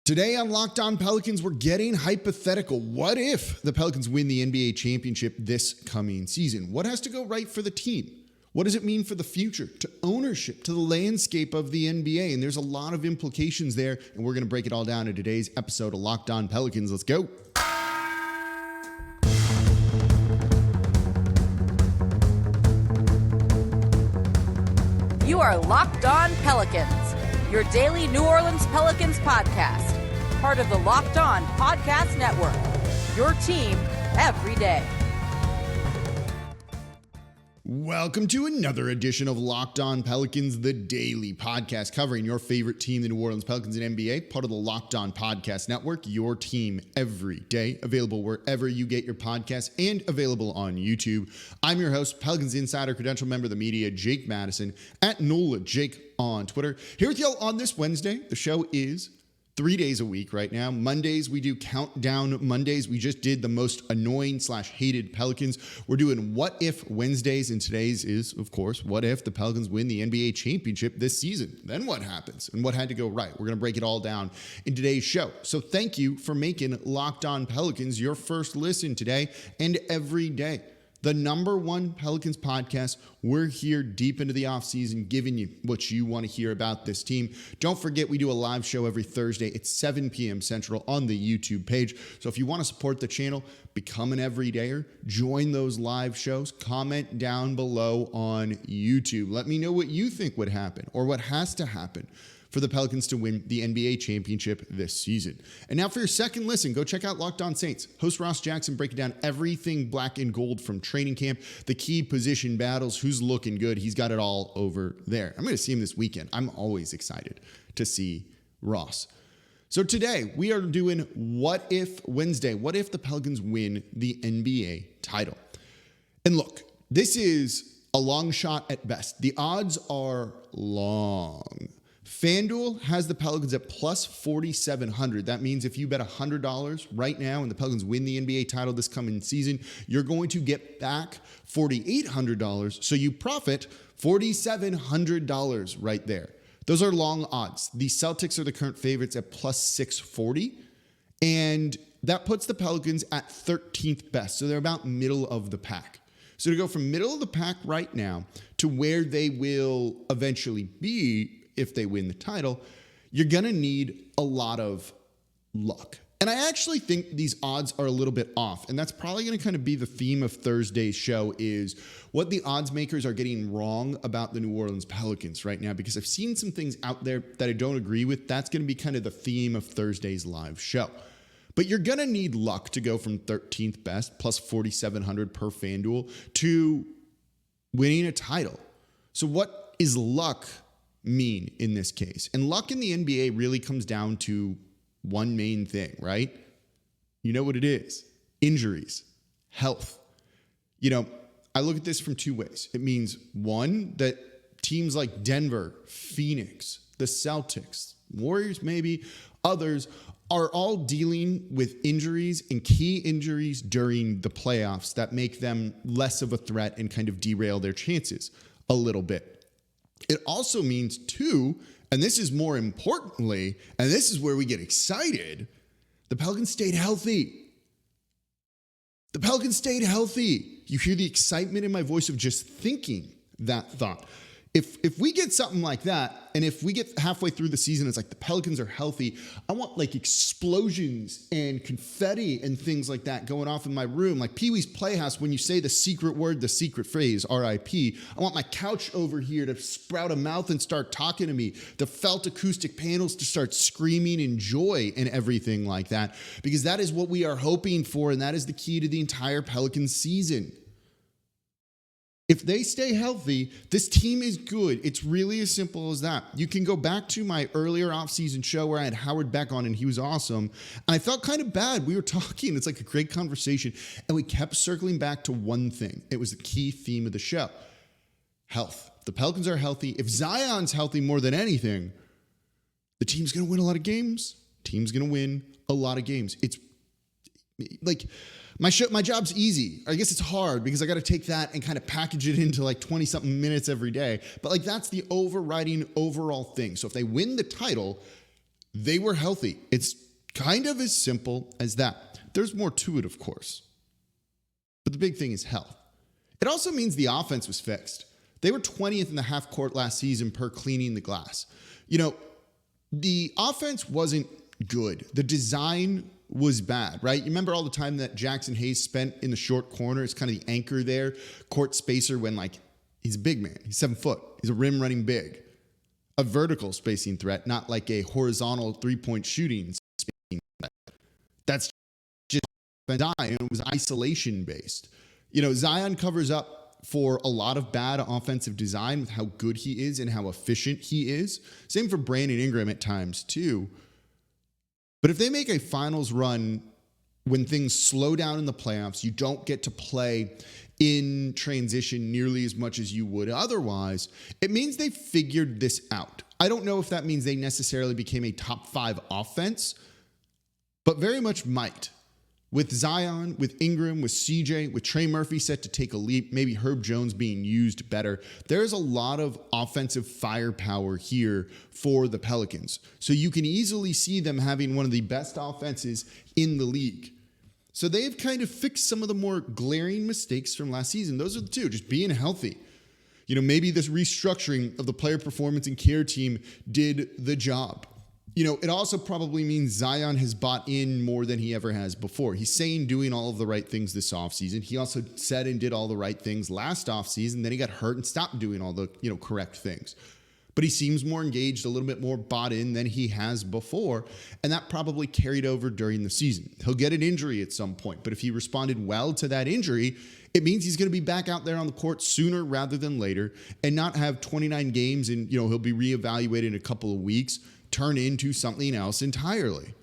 Today on Locked On Pelicans, we're getting hypothetical. What if the Pelicans win the NBA championship this coming season? What has to go right for the team? What does it mean for the future, to ownership, to the landscape of the NBA? And there's a lot of implications there, and we're going to break it all down in today's episode of Locked On Pelicans. Let's go. You are Locked On Pelicans, your daily New Orleans Pelicans podcast, part of the Locked On Podcast Network, your team every day. Welcome to another edition of Locked On Pelicans, the daily podcast covering your favorite team, the New Orleans Pelicans and NBA, part of the Locked On Podcast Network, your team every day, available wherever you get your podcasts and available on YouTube. I'm your host, Pelicans Insider, credential member of the media, Jake Madison, at NOLA Jake on Twitter. Here with y'all on this Wednesday. The show is 3 days a week right now. Mondays, we do Countdown Mondays. We just did the most annoying / hated Pelicans. We're doing What If Wednesdays, and today's is, of course, what if the Pelicans win the NBA championship this season? Then what happens and what had to go right? We're going to break it all down in today's show. So thank you for making Locked On Pelicans your first listen today and every day. The number one Pelicans podcast. We're here deep into the offseason, giving you what you want to hear about this team. Don't forget, we do a live show every Thursday at 7 p.m. Central on the YouTube page. So if you want to support the channel, become an everydayer, join those live shows, comment down below on YouTube. Let me know what you think would happen or what has to happen for the Pelicans to win the NBA championship this season. And now for your second listen, go check out Locked On Saints. Host Ross Jackson breaking down everything black and gold from training camp, the key position battles, who's looking good. He's got it all over there. I'm going to see him this weekend. I'm always excited to see Ross. So today we are doing What If Wednesday. What if the Pelicans win the NBA title? And look, this is a long shot at best. The odds are long. FanDuel has the Pelicans at plus 4,700. That means if you bet $100 right now and the Pelicans win the NBA title this coming season, you're going to get back $4,800. So you profit $4,700 right there. Those are long odds. The Celtics are the current favorites at plus 640. And that puts the Pelicans at 13th best. So they're about middle of the pack. So to go from middle of the pack right now to where they will eventually be if they win the title, you're going to need a lot of luck. And I actually think these odds are a little bit off. And that's probably going to kind of be the theme of Thursday's show, is what the odds makers are getting wrong about the New Orleans Pelicans right now, because I've seen some things out there that I don't agree with. That's going to be kind of the theme of Thursday's live show. But you're going to need luck to go from 13th best plus 4,700 per FanDuel to winning a title. So what is luck mean in this case? And luck in the NBA really comes down to one main thing, right? You know what it is: injuries, health. You know, I look at this from two ways. It means, one, that teams like Denver, Phoenix, the Celtics, Warriors, maybe others, are all dealing with injuries and key injuries during the playoffs that make them less of a threat and kind of derail their chances a little bit. It also means, too, and this is more importantly, and this is where we get excited, the Pelicans stayed healthy. The Pelicans stayed healthy. You hear the excitement in my voice of just thinking that thought. If we get something like that, and if we get halfway through the season, it's like the Pelicans are healthy, I want like explosions and confetti and things like that going off in my room. Like Pee-wee's Playhouse, when you say the secret word, the secret phrase, R.I.P., I want my couch over here to sprout a mouth and start talking to me. The felt acoustic panels to start screaming in joy and everything like that. Because that is what we are hoping for, and that is the key to the entire Pelicans season. If they stay healthy, this team is good. It's really as simple as that. You can go back to my earlier offseason show where I had Howard Beck on, and he was awesome. And I felt kind of bad. We were talking. It's like a great conversation. And we kept circling back to one thing. It was the key theme of the show: health. The Pelicans are healthy. If Zion's healthy more than anything, the team's going to win a lot of games. Team's going to win a lot of games. It's like, my job's easy. I guess it's hard because I got to take that and kind of package it into like 20 something minutes every day. But like, that's the overriding overall thing. So if they win the title, They were healthy. It's kind of as simple as that. There's more to it, of course. But the big thing is health. It also means the offense was fixed. They were 20th in the half court last season per cleaning the glass. The offense wasn't good. The design was bad, right? You remember all the time that Jackson Hayes spent in the short corner? It's kind of the anchor there, court spacer when he's a big man. He's 7 foot. He's a rim running big. A vertical spacing threat, not like a horizontal 3-point shooting spacing threat. That's just Zion. It was isolation based. Zion covers up for a lot of bad offensive design with how good he is and how efficient he is. Same for Brandon Ingram at times too. But if they make a finals run when things slow down in the playoffs, you don't get to play in transition nearly as much as you would otherwise, it means they figured this out. I don't know if that means they necessarily became a top 5 offense, but very much might. With Zion, with Ingram, with CJ, with Trey Murphy set to take a leap, maybe Herb Jones being used better, there's a lot of offensive firepower here for the Pelicans. So you can easily see them having one of the best offenses in the league. So they've kind of fixed some of the more glaring mistakes from last season. Those are the two, just being healthy. Maybe this restructuring of the player performance and care team did the job. It also probably means Zion has bought in more than he ever has before. He's saying doing all of the right things this offseason. He also said and did all the right things last offseason. Then he got hurt and stopped doing all the, correct things. But he seems more engaged, a little bit more bought in than he has before. And that probably carried over during the season. He'll get an injury at some point. But if he responded well to that injury, it means he's going to be back out there on the court sooner rather than later and not have 29 games and, he'll be reevaluated in a couple of weeks, turn into something else entirely.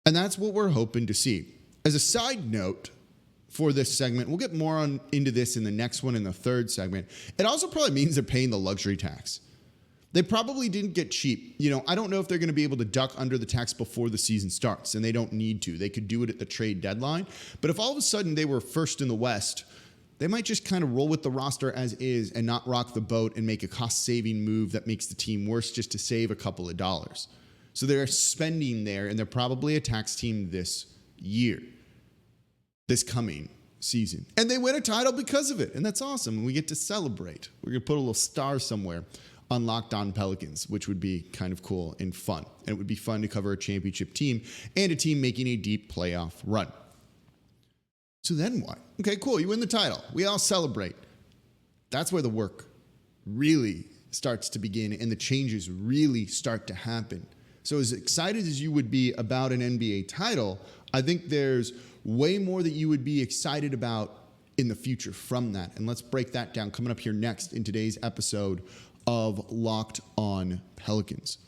And that's what we're hoping to see. As a side note for this segment, we'll get more into this in the next one in the third segment. It also probably means they're paying the luxury tax. They probably didn't get cheap. I don't know if they're going to be able to duck under the tax before the season starts, and they don't need to. They could do it at the trade deadline. But if all of a sudden they were first in the West, they might just kind of roll with the roster as is and not rock the boat and make a cost-saving move that makes the team worse just to save a couple of dollars. So they're spending there, and they're probably a tax team this year, this coming season. And they win a title because of it, and that's awesome, and we get to celebrate. We're going to put a little star somewhere on Locked On Pelicans, which would be kind of cool and fun. And it would be fun to cover a championship team and a team making a deep playoff run. So then what? Okay, cool. You win the title. We all celebrate. That's where the work really starts to begin and the changes really start to happen. So as excited as you would be about an NBA title, I think there's way more that you would be excited about in the future from that. And let's break that down coming up here next in today's episode of Locked On Pelicans.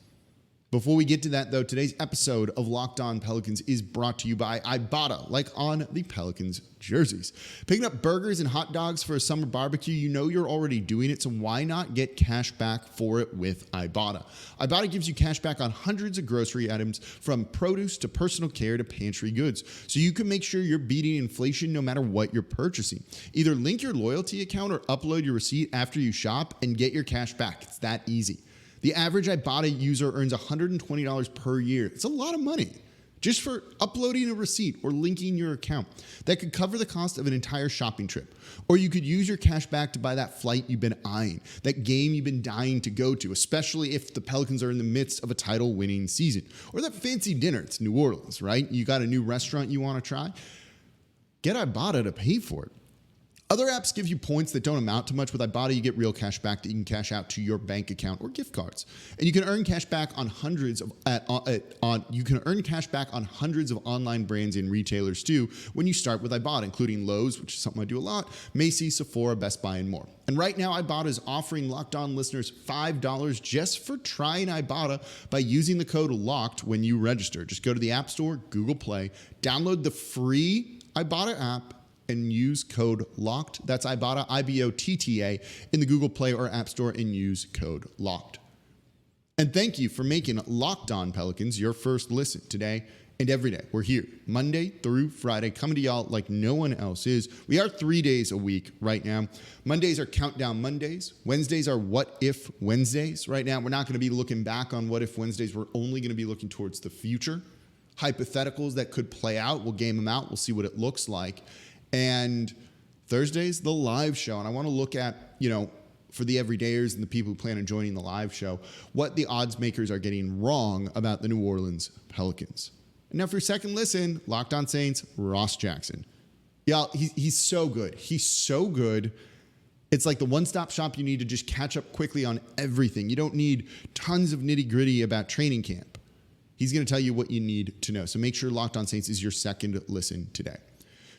Before we get to that, though, today's episode of Locked On Pelicans is brought to you by Ibotta, like on the Pelicans jerseys. Picking up burgers and hot dogs for a summer barbecue, you're already doing it, so why not get cash back for it with Ibotta? Ibotta gives you cash back on hundreds of grocery items, from produce to personal care to pantry goods, so you can make sure you're beating inflation no matter what you're purchasing. Either link your loyalty account or upload your receipt after you shop and get your cash back. It's that easy. The average Ibotta user earns $120 per year. It's a lot of money just for uploading a receipt or linking your account. That could cover the cost of an entire shopping trip. Or you could use your cash back to buy that flight you've been eyeing, that game you've been dying to go to, especially if the Pelicans are in the midst of a title-winning season. Or that fancy dinner. It's New Orleans, right? You got a new restaurant you want to try? Get Ibotta to pay for it. Other apps give you points that don't amount to much. With Ibotta, you get real cash back that you can cash out to your bank account or gift cards, and you can earn cash back on hundreds of online brands and retailers too when you start with Ibotta, including Lowe's, which is something I do a lot, Macy's, Sephora, Best Buy, and more. And right now, Ibotta is offering Locked On listeners $5 just for trying Ibotta by using the code LOCKED when you register. Just go to the App Store, Google Play, download the free Ibotta app, and use code LOCKED. That's Ibotta, Ibotta, in the Google Play or App Store, and use code LOCKED. And thank you for making Locked On Pelicans your first listen today and every day. We're here Monday through Friday, coming to y'all like no one else is. We are 3 days a week right now. Mondays are Countdown Mondays. Wednesdays are What If Wednesdays. Right now, we're not going to be looking back on What If Wednesdays. We're only going to be looking towards the future. Hypotheticals that could play out. We'll game them out. We'll see what it looks like. And Thursday's the live show. And I want to look at, for the everydayers and the people who plan on joining the live show, what the odds makers are getting wrong about the New Orleans Pelicans. And now for your second listen, Locked On Saints, Ross Jackson. Y'all, he's so good. He's so good. It's like the one-stop shop you need to just catch up quickly on everything. You don't need tons of nitty-gritty about training camp. He's going to tell you what you need to know. So make sure Locked On Saints is your second listen today.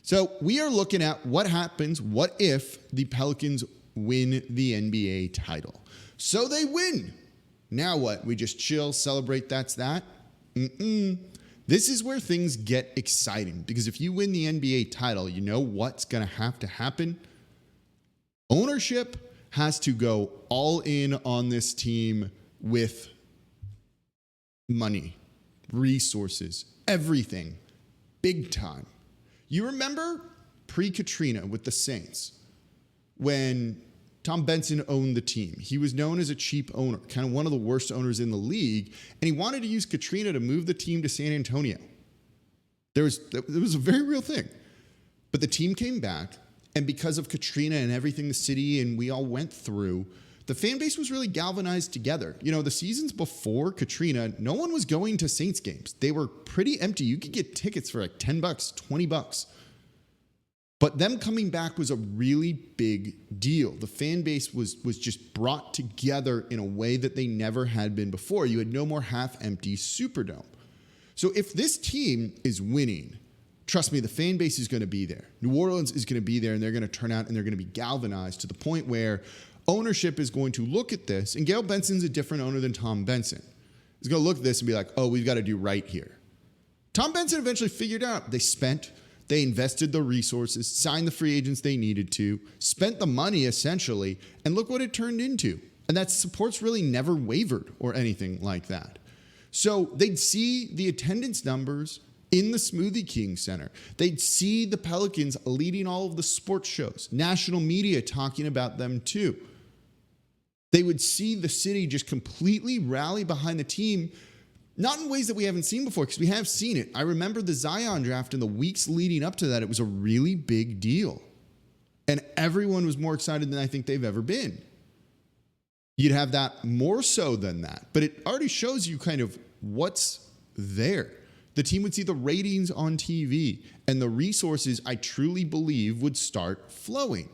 So we are looking at what happens, what if the Pelicans win the NBA title. So they win. Now what? We just chill, celebrate, that's that? This is where things get exciting, because if you win the NBA title, you know what's going to have to happen? Ownership has to go all in on this team with money, resources, everything, big time. You remember pre-Katrina with the Saints, when Tom Benson owned the team. He was known as a cheap owner, kind of one of the worst owners in the league, and he wanted to use Katrina to move the team to San Antonio. It was a very real thing. But the team came back, and because of Katrina and everything the city and we all went through, the fan base was really galvanized together. The seasons before Katrina, no one was going to Saints games. They were pretty empty. You could get tickets for like $10, $20. But them coming back was a really big deal. The fan base was just brought together in a way that they never had been before. You had no more half-empty Superdome. So if this team is winning, trust me, the fan base is going to be there. New Orleans is going to be there, and they're going to turn out, and they're going to be galvanized to the point where ownership is going to look at this, and Gail Benson's a different owner than Tom Benson. He's going to look at this and be like, oh, we've got to do right here. Tom Benson eventually figured out. They invested the resources, signed the free agents they needed to, spent the money essentially, and look what it turned into. And that support's really never wavered or anything like that. So they'd see the attendance numbers in the Smoothie King Center. They'd see the Pelicans leading all of the sports shows, national media talking about them too. They would see the city just completely rally behind the team, not in ways that we haven't seen before, because we have seen it. I remember the Zion draft in the weeks leading up to that. It was a really big deal. And everyone was more excited than I think they've ever been. You'd have that more so than that. But it already shows you kind of what's there. The team would see the ratings on TV, and the resources, I truly believe, would start flowing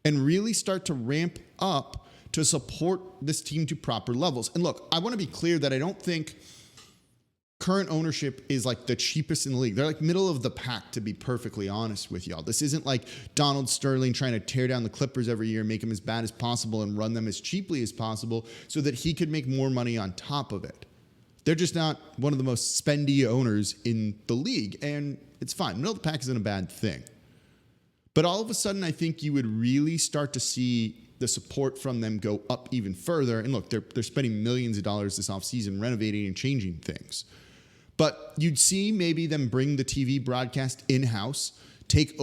and really start to ramp up to support this team to proper levels. And look, I want to be clear that I don't think current ownership is like the cheapest in the league. They're like middle of the pack, to be perfectly honest with y'all. This isn't like Donald Sterling trying to tear down the Clippers every year, make them as bad as possible and run them as cheaply as possible so that he could make more money on top of it. They're just not one of the most spendy owners in the league, and it's fine. Middle of the pack isn't a bad thing. But all of a sudden, I think you would really start to see the support from them go up even further. And look, they're spending millions of dollars this offseason renovating and changing things. But you'd see maybe them bring the TV broadcast in-house, take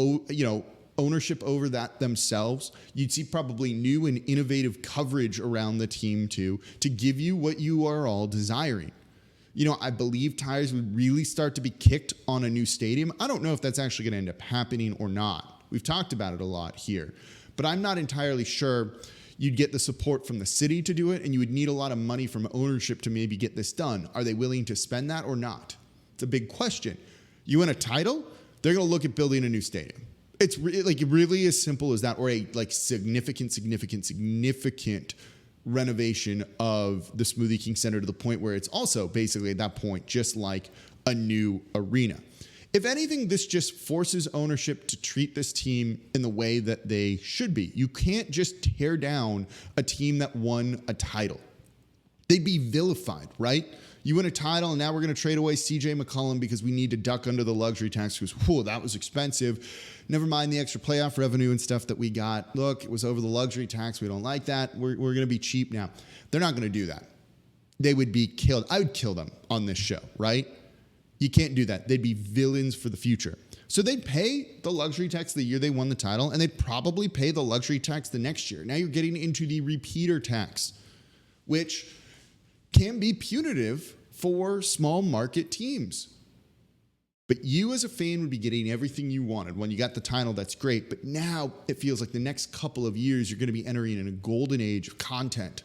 ownership over that themselves. You'd see probably new and innovative coverage around the team too, to give you what you are all desiring. I believe tires would really start to be kicked on a new stadium. I don't know if that's actually going to end up happening or not. We've talked about it a lot here, but I'm not entirely sure you'd get the support from the city to do it, and you would need a lot of money from ownership to maybe get this done. Are they willing to spend that or not? It's a big question. You win a title, they're going to look at building a new stadium. It's really as simple as that, or a significant renovation of the Smoothie King Center to the point where it's also basically at that point just like a new arena. If anything, this just forces ownership to treat this team in the way that they should be. You can't just tear down a team that won a title. They'd be vilified, right? You win a title, and now we're going to trade away CJ McCollum because we need to duck under the luxury tax because, whoa, that was expensive. Never mind the extra playoff revenue and stuff that we got. Look, it was over the luxury tax. We don't like that. We're going to be cheap now. They're not going to do that. they would be killed. I would kill them on this show, right? You can't do that. They'd be villains for the future. So they'd pay the luxury tax the year they won the title, and they'd probably pay the luxury tax the next year. Now you're getting into the repeater tax, which can be punitive for small market teams. But you as a fan would be getting everything you wanted. When you got the title, that's great. But now it feels like the next couple of years, you're going to be entering in a golden age of content,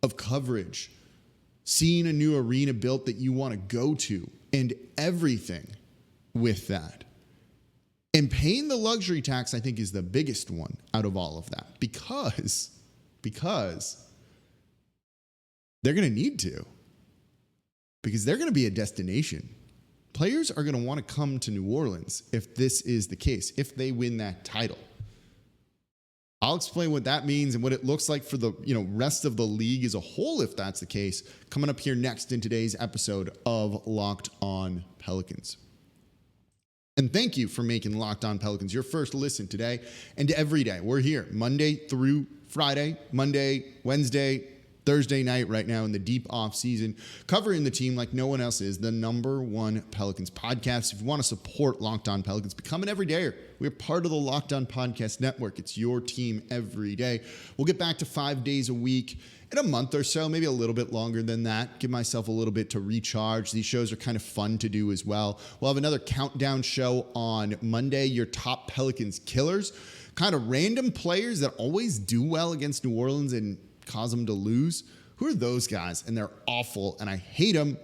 of coverage, seeing a new arena built that you want to go to, and everything with that. And paying the luxury tax, I think, is the biggest one out of all of that because they're going to need to, because they're going to be a destination. Players are going to want to come to New Orleans if this is the case, if they win that title. I'll explain what that means and what it looks like for the rest of the league as a whole, if that's the case, coming up here next in today's episode of Locked On Pelicans. And thank you for making Locked On Pelicans your first listen today and every day. We're here Monday through Friday, Monday, Wednesday, Thursday night right now in the deep off season, covering the team like no one else is, the #1 Pelicans podcast. If you want to support Locked On Pelicans, become an everydayer. We're part of the Locked On Podcast Network. It's your team every day. We'll get back to 5 days a week in a month or so, maybe a little bit longer than that. Give myself a little bit to recharge. These shows are kind of fun to do as well. We'll have another countdown show on Monday, your top Pelicans killers, kind of random players that always do well against New Orleans and cause them to lose. Who are those guys? And they're awful, and I hate them.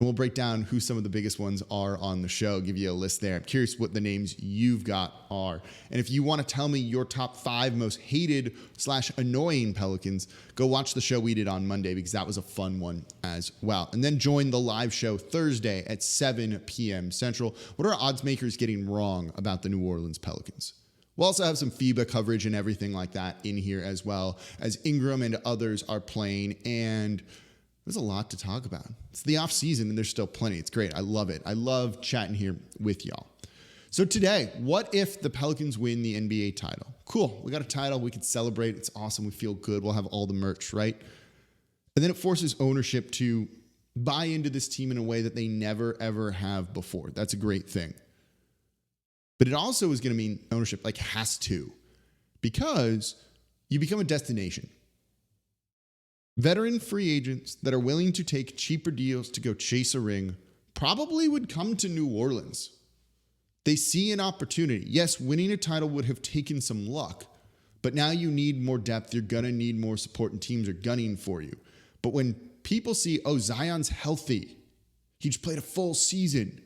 And we'll break down who some of the biggest ones are on the show, give you a list there. I'm curious what the names you've got are. And if you want to tell me your top 5 most hated / annoying Pelicans, go watch the show we did on Monday, because that was a fun one as well. And then join the live show Thursday at 7 p.m. Central. What are odds makers getting wrong about the New Orleans Pelicans? We'll also have some FIBA coverage and everything like that in here, as well as Ingram and others are playing. And there's a lot to talk about. It's the off season and there's still plenty. It's great. I love it. I love chatting here with y'all. So today, what if the Pelicans win the NBA title? Cool. We got a title. We can celebrate. It's awesome. We feel good. We'll have all the merch, right? And then it forces ownership to buy into this team in a way that they never, ever have before. That's a great thing. But it also is going to mean ownership has to, because you become a destination. Veteran free agents that are willing to take cheaper deals to go chase a ring probably would come to New Orleans. They see an opportunity. Yes, winning a title would have taken some luck, but now you need more depth. You're going to need more support, and teams are gunning for you. But when people see, oh, Zion's healthy, he just played a full season,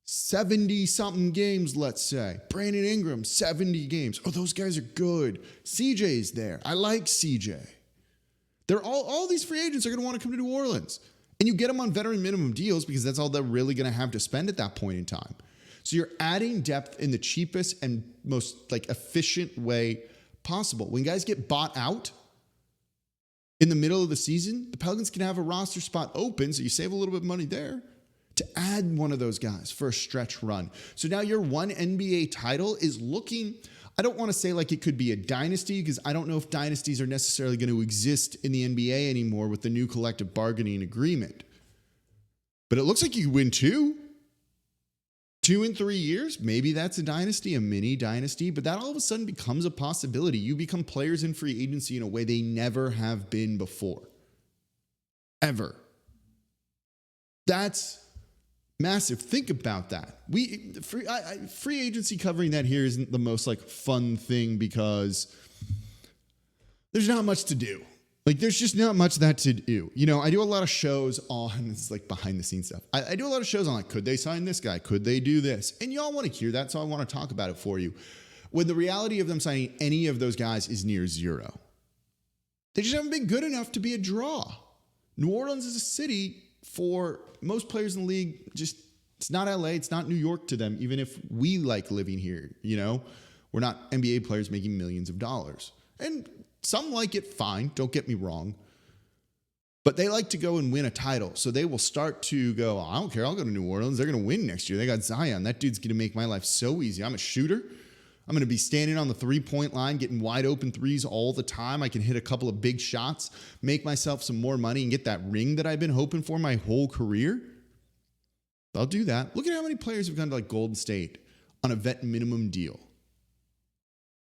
70-something games, let's say. Brandon Ingram, 70 games. Oh, those guys are good. CJ's there. I like CJ. They're all these free agents are going to want to come to New Orleans. And you get them on veteran minimum deals because that's all they're really going to have to spend at that point in time. So you're adding depth in the cheapest and most efficient way possible. When guys get bought out in the middle of the season, the Pelicans can have a roster spot open, so you save a little bit of money there, to add one of those guys for a stretch run. So now your one NBA title is looking, I don't want to say it could be a dynasty, because I don't know if dynasties are necessarily going to exist in the NBA anymore with the new collective bargaining agreement. But it looks like you could win 2 in 3 years. Maybe that's a dynasty, a mini dynasty, but that all of a sudden becomes a possibility. You become players in free agency in a way they never have been before. Ever. That's massive. Think about that. Free agency covering that here isn't the most fun thing, because there's not much to do. There's just not much that to do. I do a lot of shows on, this is behind the scenes stuff. I do a lot of shows on could they sign this guy? Could they do this? And y'all want to hear that, so I want to talk about it for you. When the reality of them signing any of those guys is near zero. They just haven't been good enough to be a draw. New Orleans is a city, for most players in the league, it's not LA, it's not New York to them, even if we like living here, We're not NBA players making millions of dollars. And some like it fine, don't get me wrong. But they like to go and win a title. So they will start to go, I don't care, I'll go to New Orleans. They're going to win next year. They got Zion. That dude's going to make my life so easy. I'm a shooter. I'm going to be standing on the 3-point line, getting wide open threes all the time. I can hit a couple of big shots, make myself some more money, and get that ring that I've been hoping for my whole career. I'll do that. Look at how many players have gone to like Golden State on a vet minimum deal.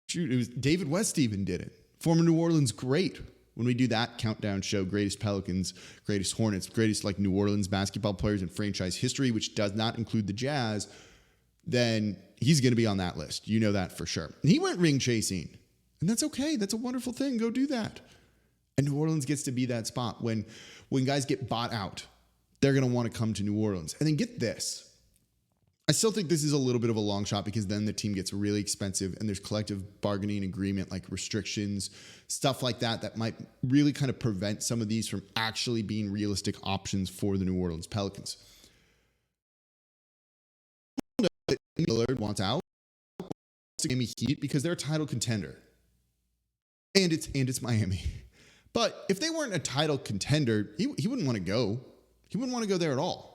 Shoot, it was David West even did it. Former New Orleans great. When we do that countdown show, greatest Pelicans, greatest Hornets, greatest like New Orleans basketball players in franchise history, which does not include the Jazz, then he's going to be on that list. You know that for sure. And he went ring chasing, and that's okay. That's a wonderful thing. Go do that. And New Orleans gets to be that spot when guys get bought out. They're going to want to come to New Orleans. And then get this. I still think this is a little bit of a long shot because then the team gets really expensive and there's collective bargaining agreement, like restrictions, stuff like that might really kind of prevent some of these from actually being realistic options for the New Orleans Pelicans. Lillard wants out. To Miami Heat because they're a title contender. And it's Miami. But if they weren't a title contender, he wouldn't want to go. He wouldn't want to go there at all.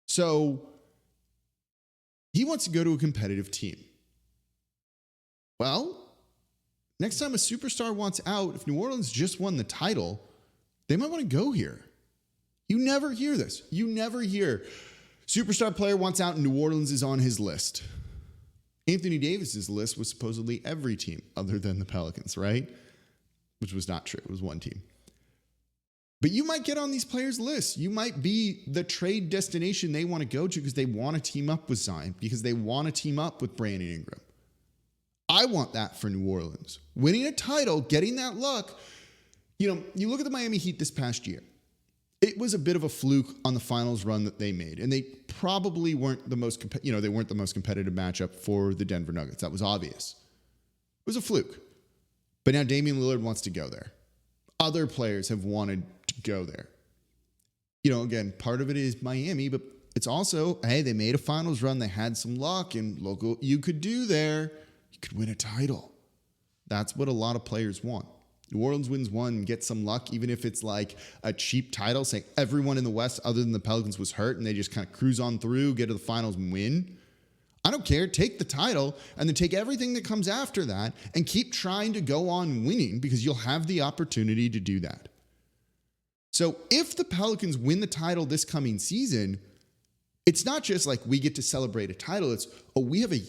So he wants to go to a competitive team. Well, next time a superstar wants out, if New Orleans just won the title, they might want to go here. You never hear this. You never hear superstar player wants out and New Orleans is on his list. Anthony Davis's list was supposedly every team other than the Pelicans, right? Which was not true. It was one team. But you might get on these players' lists. You might be the trade destination they want to go to because they want to team up with Zion, because they want to team up with Brandon Ingram. I want that for New Orleans. Winning a title, getting that luck. You know, you look at the Miami Heat this past year. It was a bit of a fluke on the finals run that they made. And they probably weren't the most, they weren't the most competitive matchup for the Denver Nuggets. That was obvious. It was a fluke. But now Damian Lillard wants to go there. Other players have wanted to go there. You know, again, part of it is Miami, but it's also, hey, they made a finals run. They had some luck, and look what you could do there. You could win a title. That's what a lot of players want. New Orleans wins one, gets some luck, even if it's like a cheap title, saying everyone in the West other than the Pelicans was hurt, and they just kind of cruise on through, get to the finals and win. I don't care. Take the title and then take everything that comes after that and keep trying to go on winning because you'll have the opportunity to do that. So if the Pelicans win the title this coming season, it's not just like we get to celebrate a title. It's, we have a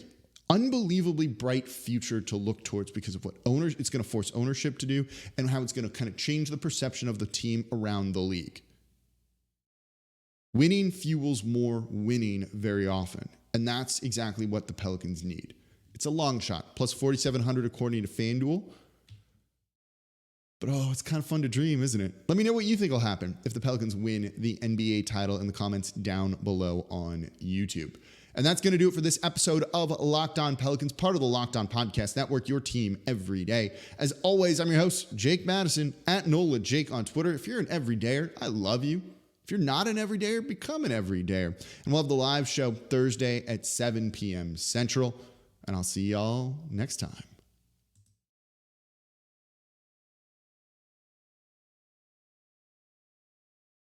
unbelievably bright future to look towards because of what it's going to force ownership to do and how it's going to kind of change the perception of the team around the league. Winning fuels more winning very often. And that's exactly what the Pelicans need. It's a long shot, plus 4,700 according to FanDuel. But it's kind of fun to dream, isn't it? Let me know what you think will happen if the Pelicans win the NBA title in the comments down below on YouTube. And that's going to do it for this episode of Locked On Pelicans, part of the Locked On Podcast Network, your team every day. As always, I'm your host, Jake Madison, at NOLA Jake on Twitter. If you're an everydayer, I love you. If you're not an everydayer, become an everydayer. And we'll have the live show Thursday at 7 p.m. Central. And I'll see y'all next time.